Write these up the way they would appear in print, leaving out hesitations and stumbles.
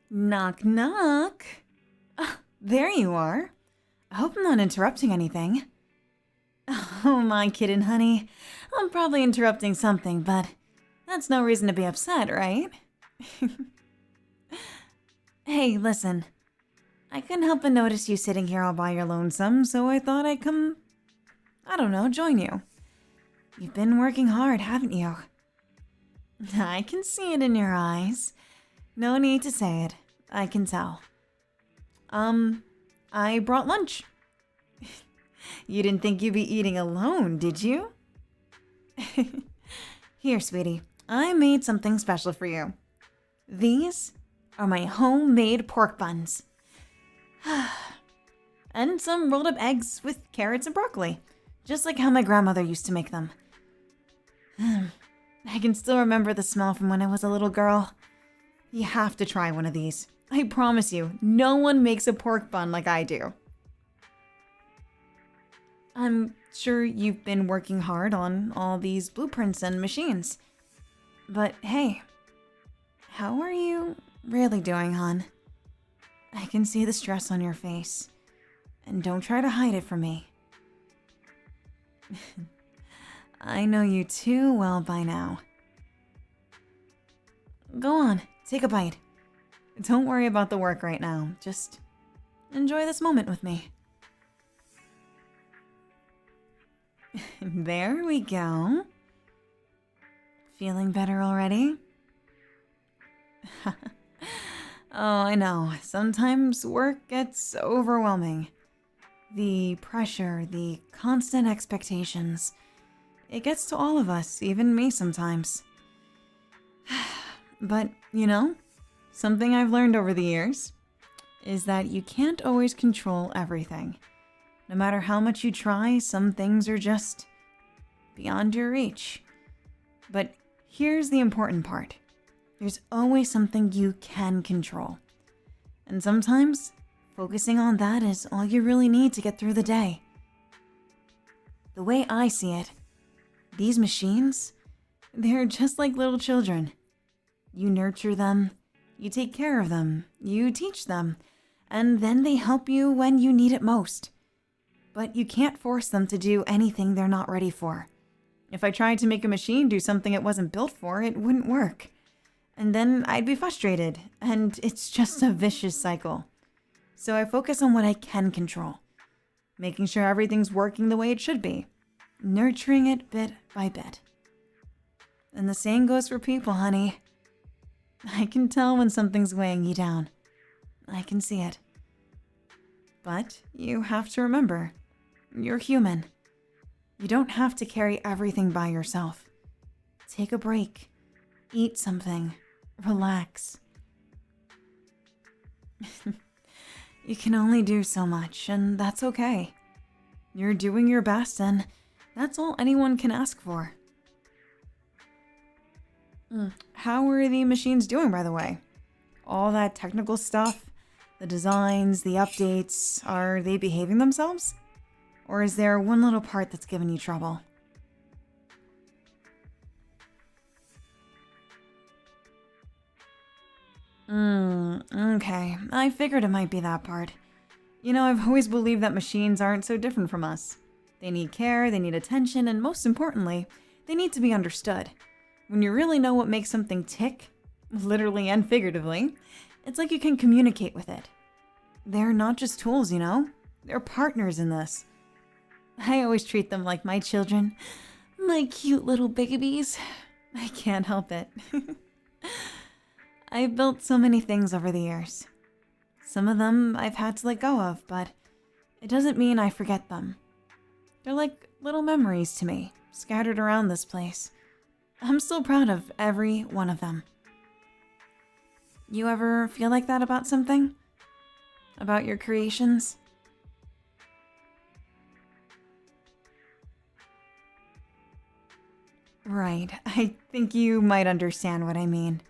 Knock, knock. Ah, there you are. I hope I'm not interrupting anything. Oh, my kitten, honey. I'm probably interrupting something, but that's no reason to be upset, right? Hey, listen. I couldn't help but notice you sitting here all by your lonesome, so I thought I'd come, I don't know, join you. You've been working hard, haven't you? I can see it in your eyes. No need to say it. I can tell. I brought lunch. You didn't think you'd be eating alone, did you? Here, sweetie. I made something special for you. These are my homemade pork buns. And some rolled up eggs with carrots and broccoli. Just like how my grandmother used to make them. I can still remember the smell from when I was a little girl. You have to try one of these. I promise you, no one makes a pork bun like I do. I'm sure you've been working hard on all these blueprints and machines. But hey, how are you really doing, hon? I can see the stress on your face. And don't try to hide it from me. I know you too well by now. Go on, take a bite. Don't worry about the work right now. Just enjoy this moment with me. There we go. Feeling better already? Oh, I know. Sometimes work gets overwhelming. The pressure, the constant expectations. It gets to all of us, even me sometimes. But, you know, something I've learned over the years is that you can't always control everything. No matter how much you try, some things are just beyond your reach. But here's the important part. There's always something you can control. And sometimes, focusing on that is all you really need to get through the day. The way I see it, these machines, they're just like little children. You nurture them, you take care of them, you teach them, and then they help you when you need it most. But you can't force them to do anything they're not ready for. If I tried to make a machine do something it wasn't built for, it wouldn't work. And then I'd be frustrated, and it's just a vicious cycle. So I focus on what I can control, making sure everything's working the way it should be, nurturing it bit by bit. And the same goes for people, honey. I can tell when something's weighing you down. I can see it. But you have to remember, you're human. You don't have to carry everything by yourself. Take a break. Eat something. Relax. You can only do so much, and that's okay. You're doing your best, and that's all anyone can ask for. How are the machines doing, by the way? All that technical stuff, the designs, the updates, are they behaving themselves? Or is there one little part that's giving you trouble? Okay. I figured it might be that part. You know, I've always believed that machines aren't so different from us. They need care, they need attention, and most importantly, they need to be understood. When you really know what makes something tick, literally and figuratively, it's like you can communicate with it. They're not just tools, you know? They're partners in this. I always treat them like my children. My cute little babies. I can't help it. I've built so many things over the years. Some of them I've had to let go of, but it doesn't mean I forget them. They're like little memories to me, scattered around this place. I'm still proud of every one of them. You ever feel like that about something? About your creations? Right, I think you might understand what I mean.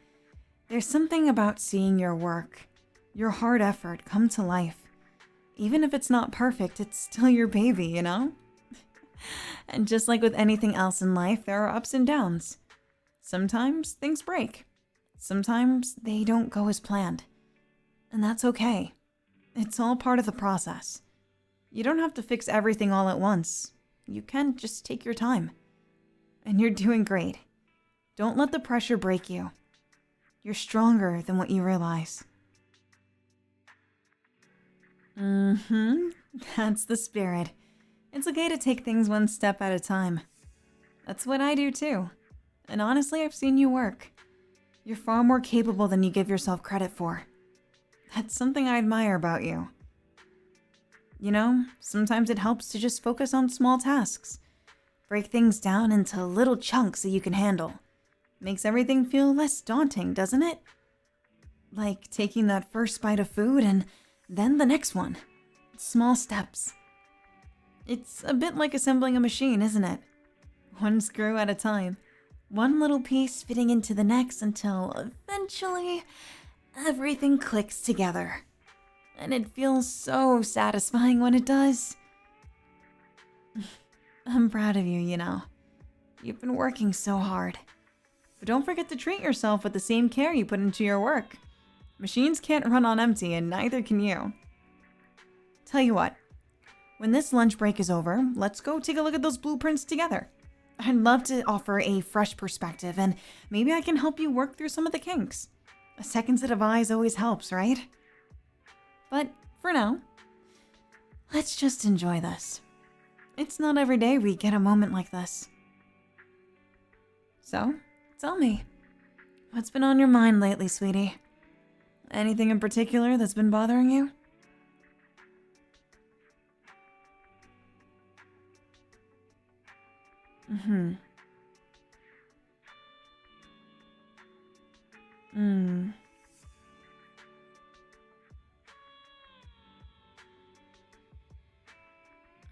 There's something about seeing your work, your hard effort come to life. Even if it's not perfect, it's still your baby, you know? And just like with anything else in life, there are ups and downs. Sometimes things break. Sometimes they don't go as planned. And that's okay. It's all part of the process. You don't have to fix everything all at once. You can just take your time. And you're doing great. Don't let the pressure break you. You're stronger than what you realize. That's the spirit. It's okay to take things one step at a time. That's what I do too. And honestly, I've seen you work. You're far more capable than you give yourself credit for. That's something I admire about you. You know, sometimes it helps to just focus on small tasks. Break things down into little chunks that you can handle. Makes everything feel less daunting, doesn't it? Like taking that first bite of food and then the next one. Small steps. It's a bit like assembling a machine, isn't it? One screw at a time. One little piece fitting into the next until eventually everything clicks together. And it feels so satisfying when it does. I'm proud of you, you know. You've been working so hard. But don't forget to treat yourself with the same care you put into your work. Machines can't run on empty, and neither can you. Tell you what, when this lunch break is over, let's go take a look at those blueprints together. I'd love to offer a fresh perspective, and maybe I can help you work through some of the kinks. A second set of eyes always helps, right? But for now, let's just enjoy this. It's not every day we get a moment like this. So, tell me, what's been on your mind lately, sweetie? Anything in particular that's been bothering you?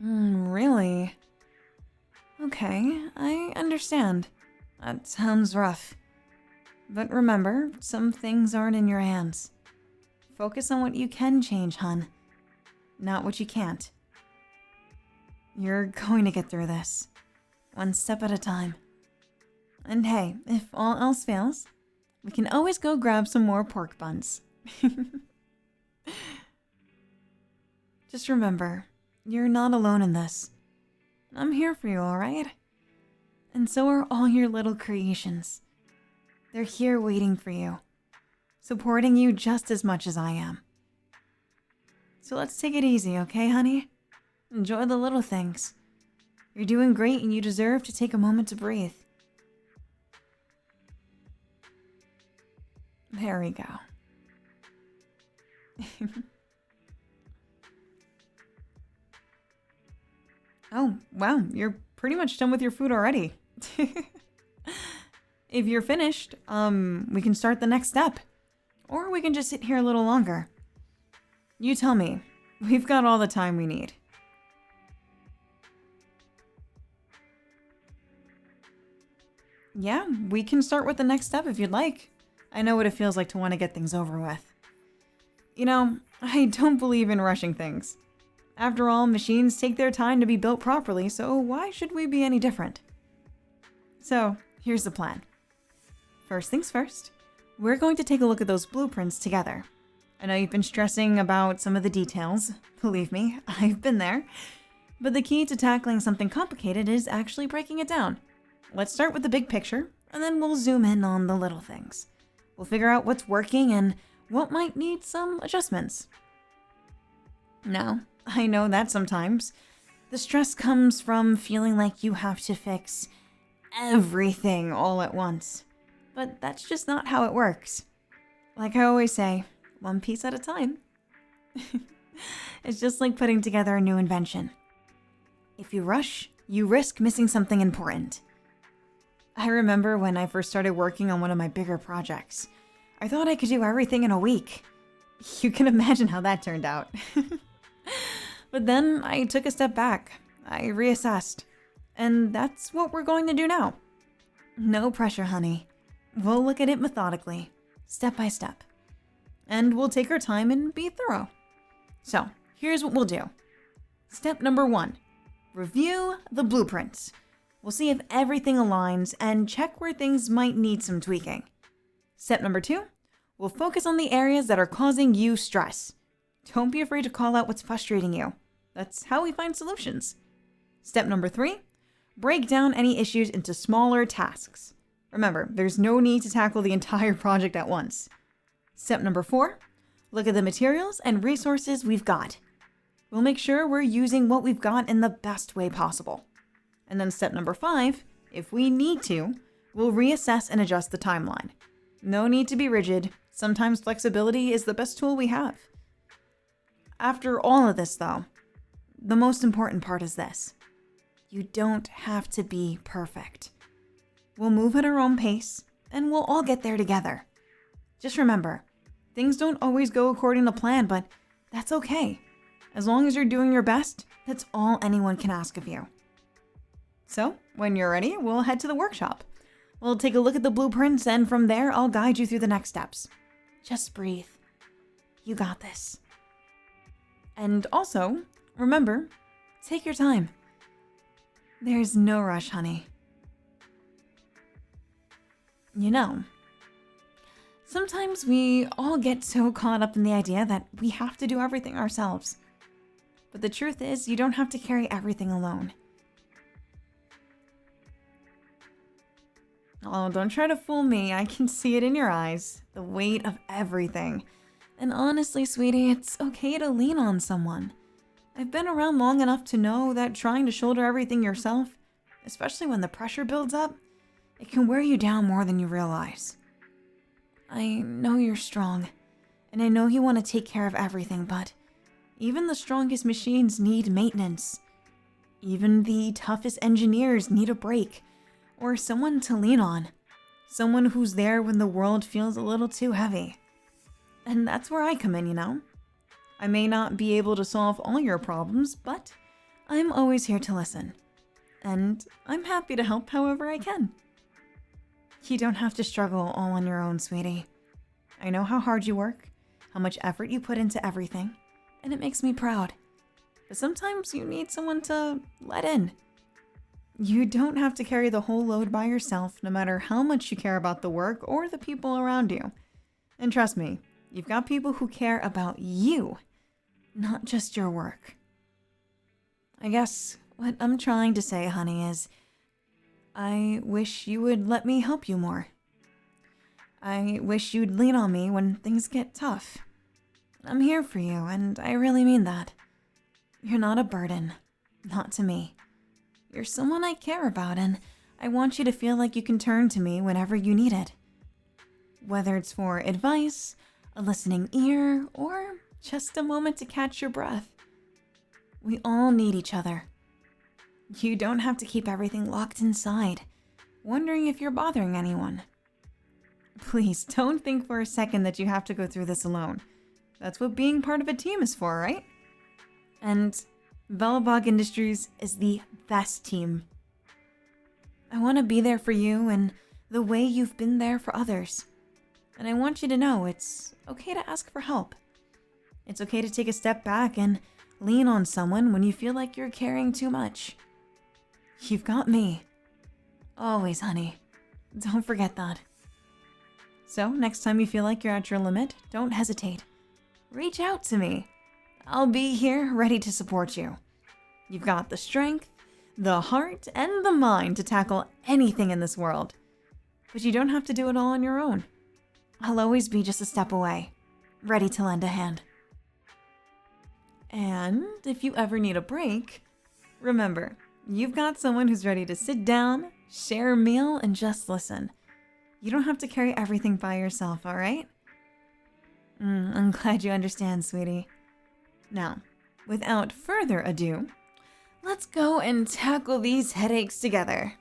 Really? Okay, I understand. That sounds rough. But remember, some things aren't in your hands. Focus on what you can change, hun. Not what you can't. You're going to get through this. One step at a time. And hey, if all else fails, we can always go grab some more pork buns. Just remember, you're not alone in this. I'm here for you, alright? And so are all your little creations. They're here waiting for you, supporting you just as much as I am. So let's take it easy, okay, honey? Enjoy the little things. You're doing great and you deserve to take a moment to breathe. There we go. Oh, wow, you're pretty much done with your food already. If you're finished, we can start the next step. Or we can just sit here a little longer. You tell me. We've got all the time we need. Yeah, we can start with the next step if you'd like. I know what it feels like to want to get things over with. You know, I don't believe in rushing things. After all, machines take their time to be built properly, so why should we be any different? So, here's the plan. First things first, we're going to take a look at those blueprints together. I know you've been stressing about some of the details. Believe me, I've been there. But the key to tackling something complicated is actually breaking it down. Let's start with the big picture, and then we'll zoom in on the little things. We'll figure out what's working and what might need some adjustments. Now, I know that sometimes the stress comes from feeling like you have to fix everything all at once. But that's just not how it works. Like I always say, one piece at a time. It's just like putting together a new invention. If you rush, you risk missing something important. I remember when I first started working on one of my bigger projects. I thought I could do everything in a week. You can imagine how that turned out. But then I took a step back. I reassessed. And that's what we're going to do now. No pressure, honey. We'll look at it methodically, step by step. And we'll take our time and be thorough. So, here's what we'll do. Step number 1. Review the blueprints. We'll see if everything aligns and check where things might need some tweaking. Step number 2. We'll focus on the areas that are causing you stress. Don't be afraid to call out what's frustrating you. That's how we find solutions. Step number 3, break down any issues into smaller tasks. Remember, there's no need to tackle the entire project at once. Step number 4, look at the materials and resources we've got. We'll make sure we're using what we've got in the best way possible. And then step number 5, if we need to, we'll reassess and adjust the timeline. No need to be rigid. Sometimes flexibility is the best tool we have. After all of this, though, the most important part is this. You don't have to be perfect. We'll move at our own pace, and we'll all get there together. Just remember, things don't always go according to plan, but that's okay. As long as you're doing your best, that's all anyone can ask of you. So, when you're ready, we'll head to the workshop. We'll take a look at the blueprints, and from there, I'll guide you through the next steps. Just breathe. You got this. And also, remember, take your time. There's no rush, honey. You know, sometimes we all get so caught up in the idea that we have to do everything ourselves. But the truth is, you don't have to carry everything alone. Oh, don't try to fool me. I can see it in your eyes. The weight of everything. And honestly, sweetie, it's okay to lean on someone. I've been around long enough to know that trying to shoulder everything yourself, especially when the pressure builds up, it can wear you down more than you realize. I know you're strong, and I know you want to take care of everything, but even the strongest machines need maintenance. Even the toughest engineers need a break, or someone to lean on. Someone who's there when the world feels a little too heavy. And that's where I come in, you know? I may not be able to solve all your problems, but I'm always here to listen. And I'm happy to help however I can. You don't have to struggle all on your own, sweetie. I know how hard you work, how much effort you put into everything, and it makes me proud. But sometimes you need someone to let in. You don't have to carry the whole load by yourself, no matter how much you care about the work or the people around you. And trust me, you've got people who care about you, not just your work. I guess what I'm trying to say, honey, is I wish you would let me help you more. I wish you'd lean on me when things get tough. I'm here for you, and I really mean that. You're not a burden, not to me. You're someone I care about, and I want you to feel like you can turn to me whenever you need it. Whether it's for advice, a listening ear, or just a moment to catch your breath. We all need each other. You don't have to keep everything locked inside, wondering if you're bothering anyone. Please don't think for a second that you have to go through this alone. That's what being part of a team is for, right? And Velobog Industries is the best team. I want to be there for you in the way you've been there for others. And I want you to know it's okay to ask for help. It's okay to take a step back and lean on someone when you feel like you're carrying too much. You've got me. Always, honey. Don't forget that. So, next time you feel like you're at your limit, don't hesitate. Reach out to me. I'll be here ready to support you. You've got the strength, the heart, and the mind to tackle anything in this world. But you don't have to do it all on your own. I'll always be just a step away, ready to lend a hand. And if you ever need a break, remember, you've got someone who's ready to sit down, share a meal, and just listen. You don't have to carry everything by yourself, all right? I'm glad you understand, sweetie. Now, without further ado, let's go and tackle these headaches together.